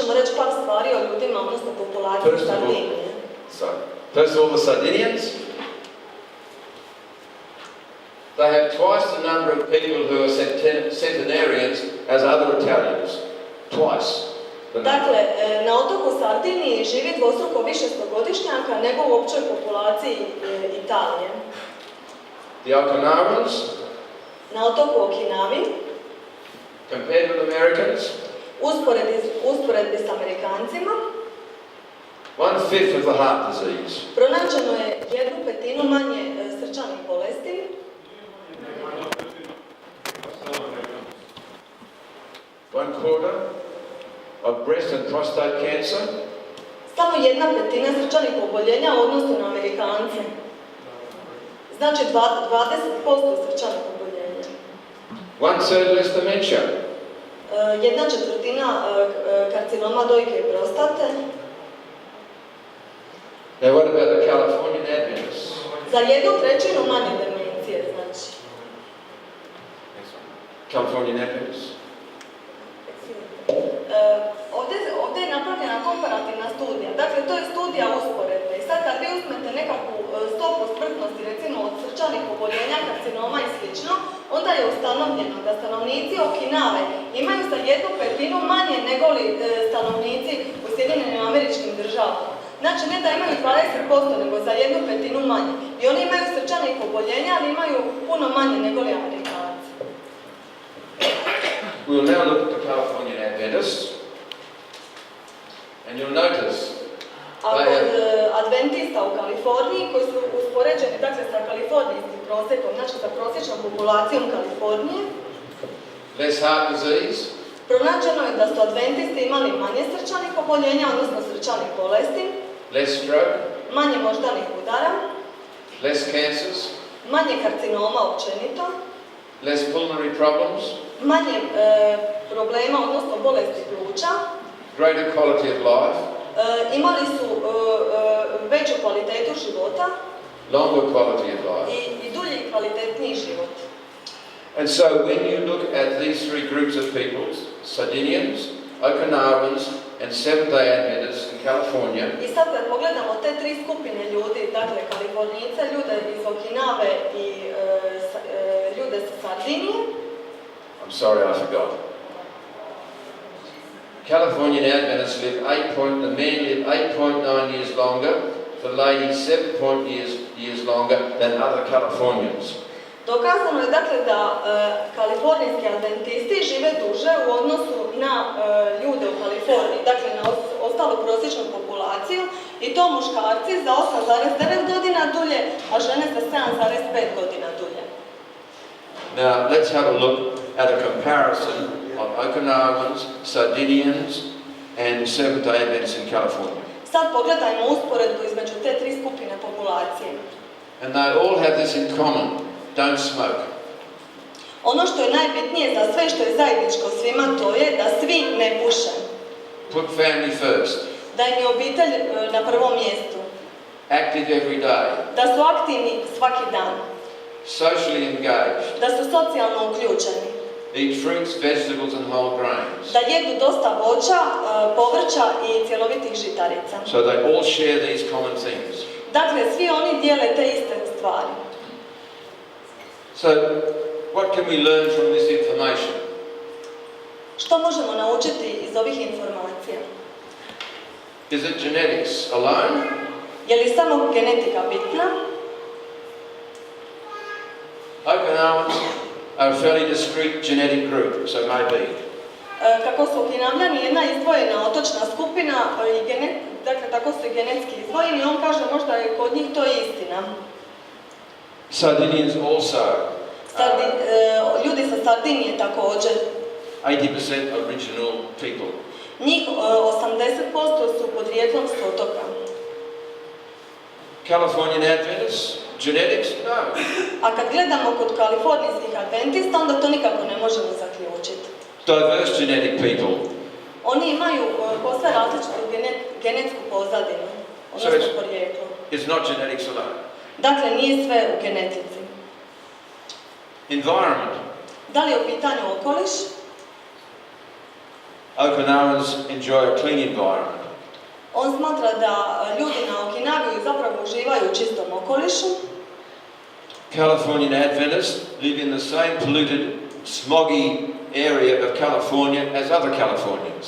možemo reći par stvari o ljudima, odnosno populaciji Sardinije. First of all, the Sardinians. They have twice the number of people who are centenarians as other Italians. Twice. Dakle, na otoku Sardiniji živi dvostruko više stogodišnjaka nego u općoj populaciji Italije. The Okinavljans. Na otoku Okinavi. Compared with Americans. Usporedbi s Amerikancima. 1/5 of the heart disease. Pronađeno je 1/5 manje srčanih bolesti. 1/4 of breast and prostate cancer. Samo 1/5 srčanih oboljenja u odnosu na Amerikance. Znači 20% srčanih oboljenja. 1/3 less dementia. 1/4 karcinoma dojke i prostate. Now what about the Californian adventists? Za 1/3 manje demencije, znači. Californian adventists. Ovdje je napravljena komparativna studija. Dakle, to je studija usporedbe. I sad kad vi uzmete nekakvu stopu smrtnosti, recimo od srčanih oboljenja, karcinoma i slično, onda je ustanovljeno da stanovnici Okinave imaju za 1/5 manje nego li stanovnici u Sjedinjenim Američkim Državama. Znači, ne da imaju 20%, nego za 1/5 manje. I oni imaju srčanih oboljenja, ali imaju puno manje nego li Amerikanci. We'll now look at the Californian Adventists, and you'll notice adventista u Kaliforniji, koji su uspoređeni, dakle, sa kalifornijskim prosjekom, znači sa prosječnom populacijom Kalifornije. Less heart disease. Pronađeno je da su adventisti imali manje srčanih oboljenja, odnosno srčanih bolesti. Less stroke. Manje moždanih udara. Less cancers. Manje karcinoma općenito. Less pulmonary problems. Manje problema, odnosno bolesti pluća. Greater quality of life. Imali su veću kvalitetu života. Longer quality of life. I dulji i kvalitetniji život. And so when you look at these three groups of people, Sardinians, Okinavans, and Seventh-day Adventists in California, I sad kad pogledamo te tri skupine ljudi, dakle Kalifornijce, ljude iz Okinave i ljude sa Sardinije. I'm sorry, I forgot. Californian Adventists live the men live 8.9 years longer, the ladies 7 years longer than other Californians. Dokazano je dakle da kalifornijski adventisti žive duže u odnosu na ljude u Kaliforniji, dakle na ostalu prosječnu populaciju, i to muškarci za 8,9 godina dulje, a žene za 7,5 godina dulje. Now let's have a look at a comparison of Okinavans, Sardinians and Seventh-day Adventists in California. Sad pogledajmo usporedbu između te tri skupine populacije. And they all have this in common. Don't smoke. Ono što je najbitnije za sve, što je zajedničko svima, to je da svi ne puše. Put family first. Da im je obitelj na prvom mjestu. Active every day. Da su aktivni svaki dan. Socially engaged. Da su socijalno uključeni. Eat fruits, vegetables and whole grains. Da jedu dosta voća, povrća i cjelovitih žitarica. So they all share these common things. Dakle, svi oni dijele te iste stvari. So, what can we learn from this information? Što možemo naučiti iz ovih informacija? Is it genetics alone? Je li samo genetika bitna? Okinavans are a fairly discrete genetic group, so maybe. Kako su Okinavljani jedna izdvojena otočna skupina, dakle tako su i genetski izdvojeni, on kaže možda je kod njih to istina. Sardinians also. Ljudi sa Sardinije također. 80% original people. Njih 80% su podrijetlom s otoka. Californian Adventists, genetics? No. A kad gledamo kod kalifornijskih adventista, onda to nikako ne možemo zaključiti. Diverse genetic people. Oni imaju posve različitu genetsku pozadinu, odnosno porijeklo. It's not genetics alone. Dakle, nije sve u genetici. Environment. Da li je u pitanju okoliš? Okinawans enjoy a clean environment. On smatra da ljudi na Okinaviju zapravo uživaju u čistom okolišu. Californian Adventists live in the same polluted, smoggy area of California as other Californians.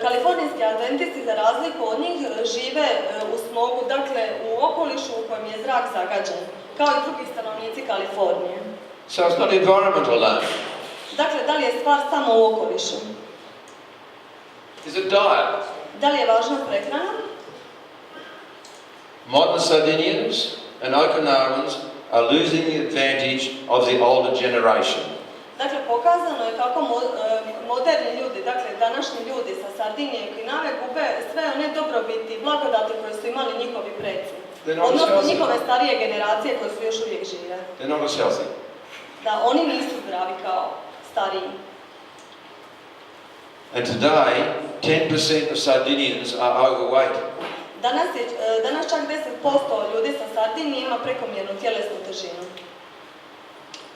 Kalifornijski adventisti, za razliku od njih, žive u smogu, dakle u okolišu u kojem je zrak zagađen, kao i drugi stanovnici Kalifornije. So it's not environment alone. Dakle, da li je stvar samo u okolišu? Is it diet? Da li je važna prehrana? Modern Sardinians and Okinawans are losing the advantage of the older generation. Dakle, pokazano je kako moderni ljudi, dakle današnji ljudi sa Sardinije i Okinave gube sve one dobrobiti i blagodati koje su imali njihovi preci. Odnosno njihove starije generacije koje su još uvijek žive. They're not as healthy. Da, oni nisu zdravi kao stariji. And today, 10% of Sardinians are overweight. Danas čak 10% ljudi sa Sardinije ima prekomjernu tjelesnu težinu.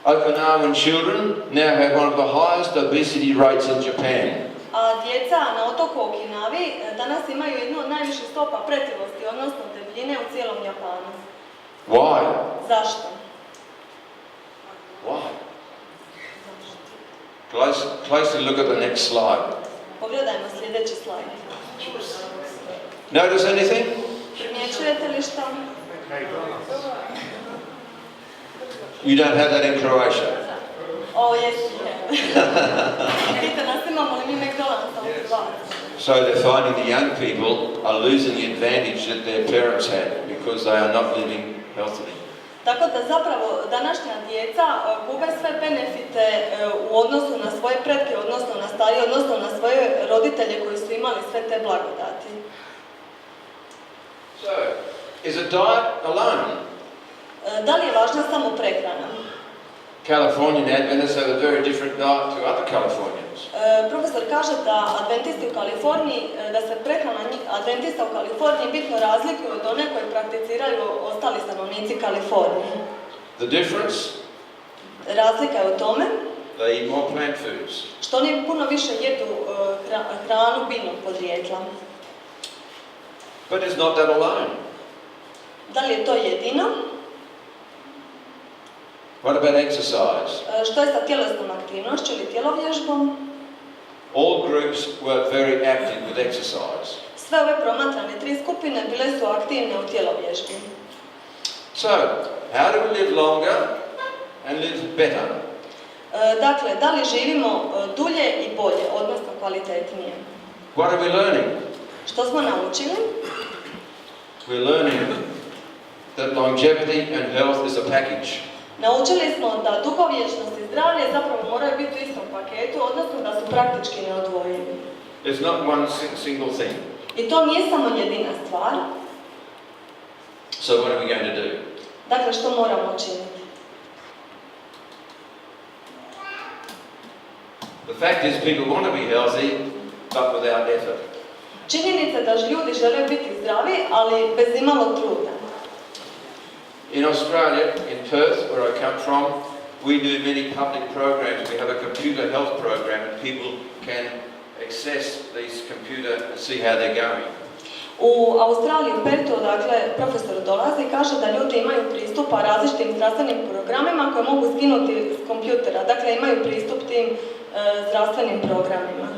Okinawan children now have one of the highest obesity rates in Japan. A djeca na otoku Okinavi danas imaju jednu od najviših stopa pretilosti, odnosno debljine u cijelom Japanu. Why? Zašto? Why? Closely look at the next slide. Pogledajmo sljedeći slajd. Notice anything? Primjećujete li što? You don't have that in Croatia. O, jesu. Pita nas, imamo li mi McDonald's u dva? So they're finding the young people are losing the advantage that their parents had because they are not living healthily. Tako da zapravo današnja djeca gube sve benefite u odnosu na svoje pretke, odnosno na starije, odnosno na svoje roditelje koji su imali sve te blagodati. So, is a diet alone? Da li je važna samo prehrana? Californian Adventists have a very different diet to other Californians. Profesor kaže da adventisti u Kaliforniji, da se prehrana adventista u Kaliforniji bitno razlikuje od one koje prakticiraju ostali stanovnici Kalifornije. The difference? Razlika je u tome They eat more plant foods. što oni puno više jedu hranu biljnog podrijetla. But it's not that alone. Da li je to jedino? What about exercise? Što je sa tjelesnom aktivnošću ili tjelovježbom? All groups were very active with exercise. Sve ove promatrane tri skupine bile su aktivne u tjelovježbi. So, how do we live longer and live better? Dakle, da li živimo dulje i bolje, odnosno kvalitetnije? What are we learning? Što smo naučili? We're learning that longevity and health is a package. Naučili smo da dugovjecnost i zdravlje zapravo moraju biti u istom paketu, odnosno da su praktički neodvojivi. It's not one single thing. I to nije samo jedina stvar. So what are we going to do? Dakle, što moramo činiti? The fact is people want to be healthy, but without effort. Činjenica da ljudi žele biti zdravi, ali bez imalo truda. In Australia, in Perth, where I come from, we do many public programs. We have a computer health program and people can access these computer and see how they're going. U Australiji, u Perthu, dakle, profesor dolazi i kaže da ljudi imaju pristupa različitim zdravstvenim programima koje mogu skinuti s kompjutera. Dakle, imaju pristup tim zdravstvenim programima.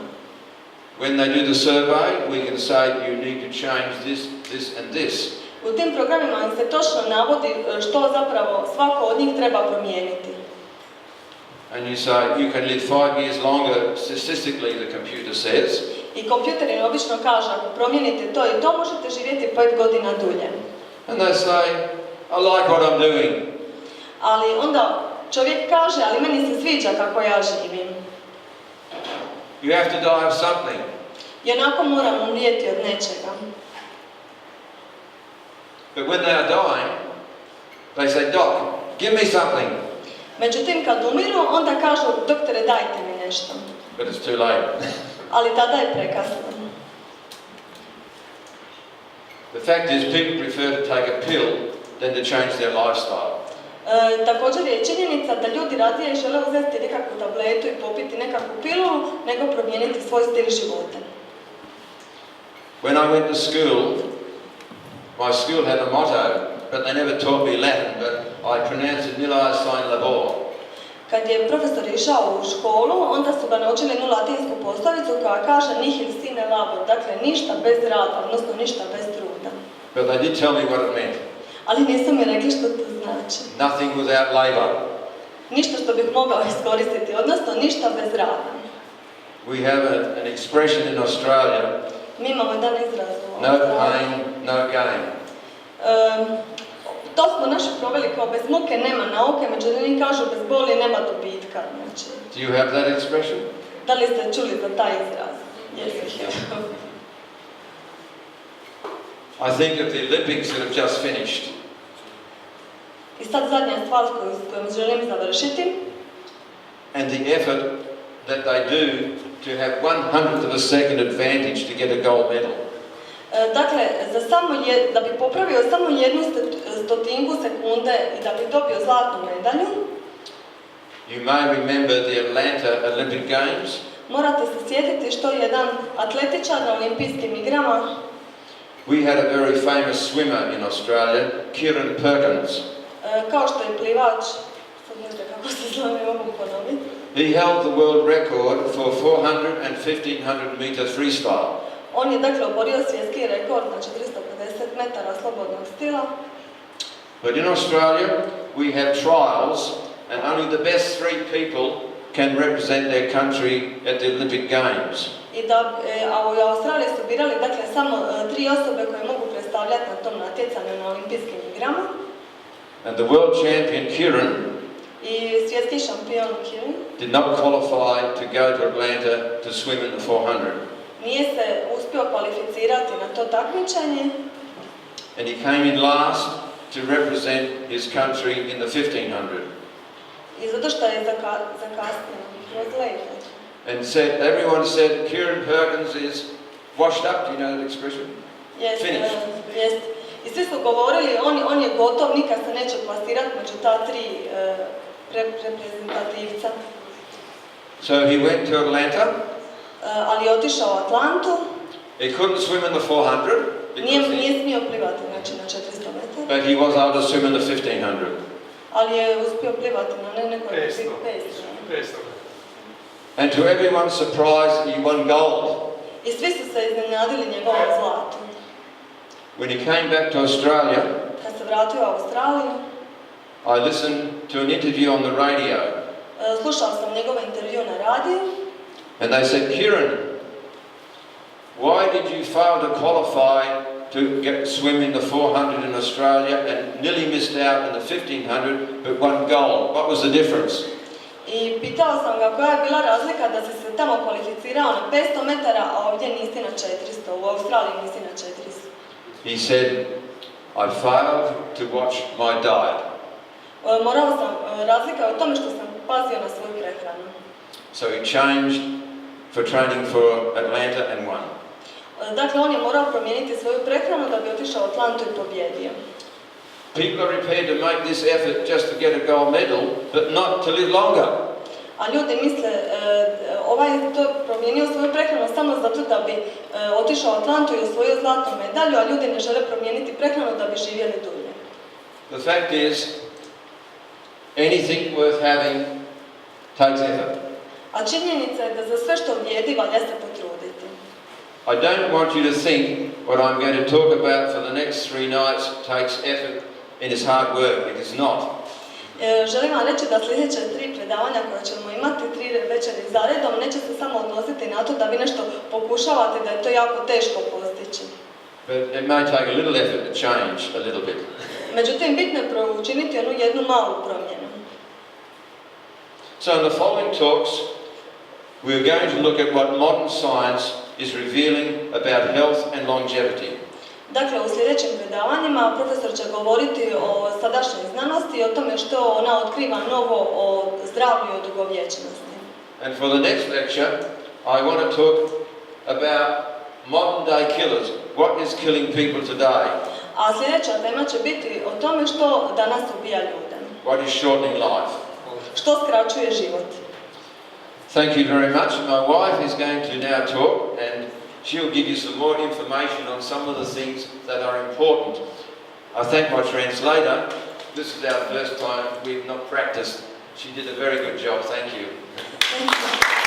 When they do the survey, we can say you need to change this, this and this. U tim programima im se točno navodi što zapravo svako od njih treba promijeniti. And you say you can live 5 years longer, statistically the computer says. I kompjuter im obično kaže, ako promijenite to i to, možete živjeti 5 godina dulje. And they say, I like what I'm doing. Ali onda čovjek kaže, ali meni se sviđa kako ja živim. You have to die of something. I onako moram umrijeti od nečega. But when they are dying, they say, Doc, give me something. Međutim, kad umiru, onda kažu, doktore, dajte mi nešto. But it's too late. Ali tada je prekasno. The fact is, people prefer to take a pill than to change their lifestyle. Također je činjenica da ljudi radije žele uzeti nekakvu tabletu i popiti nekakvu pilulu, nego promijeniti svoj stil života. When I went to school, my school had a motto, but they never taught me Latin, but I pronounced it nihil sine labor. Kad je profesor išao u školu, onda su ga naučili jednu latinsku poslovicu koja kaže nihil sine labor, dakle ništa bez rada, odnosno ništa bez truda. But they did tell me what it meant. Ali nisu mi rekli što to znači. Nothing without labor. Ništa što bih mogao iskoristiti, odnosno ništa bez rada. We have an expression in Australia, Mi imamo jedan izraz u no pain, no gain. To smo naši proveli kao bez muke nema nauke, međutim kažu bez boli nema dobitka. Znači, Do you have that expression? da li ste čuli za taj izraz? Yes. I think of the Olympics that have just finished. I sad zadnja stvar s kojom želim završiti. And the effort that they do to have 1/100 of a second advantage to get a gold medal. Dakle, da bi popravio samo 1/100 sekunde i da bi dobio zlatnu medalju, You may remember the Atlanta Olympic Games. morate se sjetiti što je jedan atletičar na olimpijskim igrama. We had a very famous swimmer in Australia, Curtin Perkins. Kao što je plivač, sad ne znam kako se zove, mogu ponoviti. He held the world record for 400 and 1500 meter freestyle. On je dakle oborio svjetski rekord na 450 metara slobodnog stila. But in Australia, we have trials, and only the best 3 people can represent their country at the Olympic Games. A u Australiji su birali dakle samo 3 osobe koje mogu predstavljati na tom natjecanju na olimpijskim igrama. And the world champion Curtin I svjetski šampion Curtin did not qualify to go to Atlanta to swim in the 400. nije se uspio kvalificirati na to takmičenje. And he came in last to represent his country in the 1500. I zato što je zakasnio kroz let. And everyone said Curtin Perkins is washed up. Do you know that expression? Finished. Jest. I svi su govorili, on je gotov, nikad se neće plasirati među ta 3 reprezentativca. So he went to Atlanta. Ali je otišao u Atlantu. He couldn't swim in the 400. Nije smio plivati znači, na 400 metara. But he was able to swim in the 1500. Ali je uspio plivati na nekoj 500. And to everyone's surprise, he won gold. I svi su se iznenadili njegovom zlatu. When he came back to Australia, kad se vratio u Australiju, I listened to an interview on the radio. Slušao sam njegov intervju na radiju. And they said, Curtin, why did you fail to qualify to swim in the 400 in Australia and nearly missed out in the 1500 but won gold? What was the difference? I pitao sam ga koja je bila razlika da si se tamo kvalificirao na 500 metara, a ovdje nisi na 400, u Australiji nisi na 400. He said, I failed to watch my diet. Razlika je u tome što sam pazio na svoju prehranu. So he changed for training for Atlanta and won. Dakle, on je morao promijeniti svoju prehranu da bi otišao u Atlantu i pobjedio. People are prepared to make this effort just to get a gold medal, but not to live longer. A ljudi misle, je to promijenio svoju prehranu samo zato da bi otišao u Atlantu i osvojio zlatnu medalju, a ljudi ne žele promijeniti prehranu da bi živjeli dulje. The fact is, anything worth having takes effort. A činjenica je da za sve što vrijedi valja se potruditi. I don't want you to think what I'm going to talk about for the next 3 nights takes effort and is hard work. It is not. Želim vam reći da sljedeće 3 predavanja koje ćemo imati, 3 večeri za redom, neće se samo odnositi na to da vi nešto pokušavate, da je to jako teško postići. But it may take a little effort to change a little bit. Međutim, bitno je učiniti jednu malu promjenu. So in the following talks, we're going to look at what modern science is revealing about health and longevity. Dakle, u sljedećim predavanjima profesor će govoriti o sadašnjoj znanosti i o tome što ona otkriva novo o zdravlju i o dugovječnosti. And for the next lecture, I want to talk about modern day killers. What is killing people today? A sljedeća tema će biti o tome što danas ubija ljude. What is shortening life? Što skraćuje život? Thank you very much. My wife is going to now talk and she'll give you some more information on some of the things that are important. I thank my translator. This is our first time we've not practiced. She did a very good job. Thank you. Thank you.